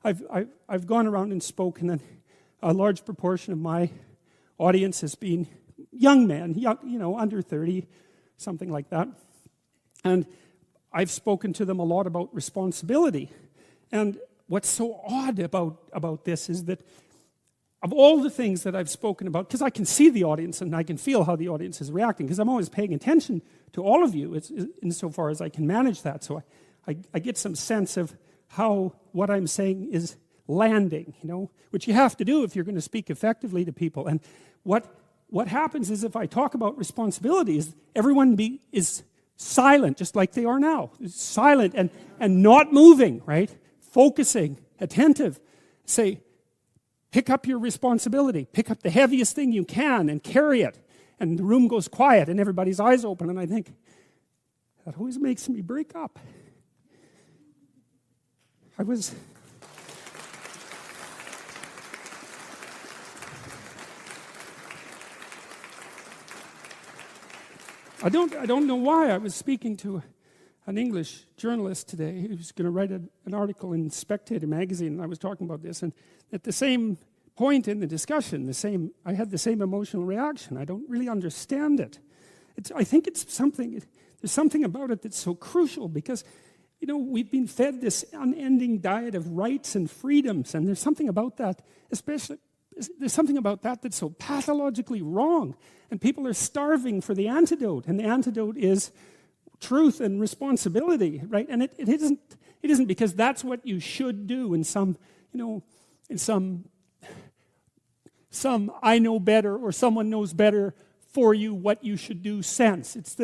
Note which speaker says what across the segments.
Speaker 1: I've gone around and spoken, and a large proportion of my audience has been young men, under 30, something like that. And I've spoken to them a lot about responsibility. And what's so odd about this is that of all the things that I've spoken about, because I can see the audience and I can feel how the audience is reacting, because I'm always paying attention to all of you insofar as I can manage that. So I get some sense of how what I'm saying is landing, which you have to do if you're going to speak effectively to people. And what happens is if I talk about responsibilities, everyone is silent, just like they are now. Silent and not moving, right? Focusing, attentive. Say, pick up your responsibility. Pick up the heaviest thing you can and carry it. And the room goes quiet and everybody's eyes open. And I think, that always makes me break up. I don't know why. I was speaking to an English journalist today who was going to write an article in Spectator magazine, and I was talking about this, and at the same point in the discussion, I had the same emotional reaction. I don't really understand it. I think there's something about it that's so crucial, because we've been fed this unending diet of rights and freedoms, and there's something about that, there's something about that that's so pathologically wrong, and people are starving for the antidote, and the antidote is truth and responsibility, right? And it isn't because that's what you should do in some I know better or someone knows better for you what you should do sense. It's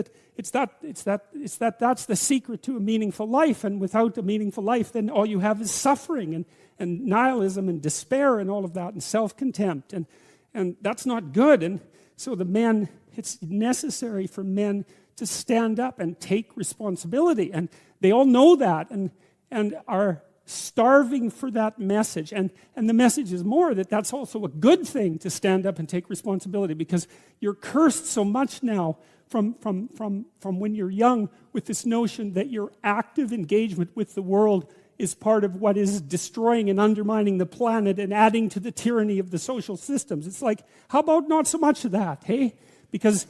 Speaker 1: that's the secret to a meaningful life, and without a meaningful life, then all you have is suffering and nihilism and despair and all of that, and self-contempt, and that's not good. And so it's necessary for men to stand up and take responsibility, and they all know that and are starving for that message. And the message is more that that's also a good thing, to stand up and take responsibility, because you're cursed so much now from when you're young with this notion that your active engagement with the world is part of what is destroying and undermining the planet and adding to the tyranny of the social systems. It's like, how about not so much of that, hey? Because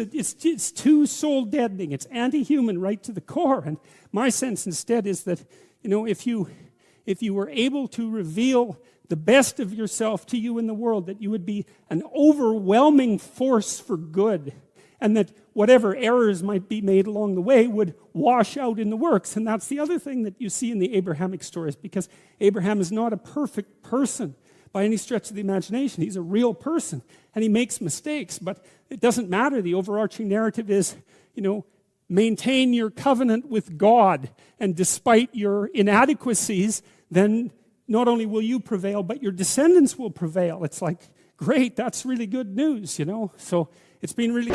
Speaker 1: it's too soul deadening. It's anti-human right to the core. And my sense instead is that, if you were able to reveal the best of yourself to you in the world, that you would be an overwhelming force for good, and that whatever errors might be made along the way would wash out in the works. And that's the other thing that you see in the Abrahamic stories, because Abraham is not a perfect person by any stretch of the imagination. He's a real person, and he makes mistakes, but it doesn't matter. The overarching narrative is, maintain your covenant with God, and despite your inadequacies, then not only will you prevail, but your descendants will prevail. It's like, great, that's really good news, So it's been really...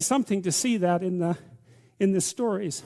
Speaker 1: something to see that in the stories.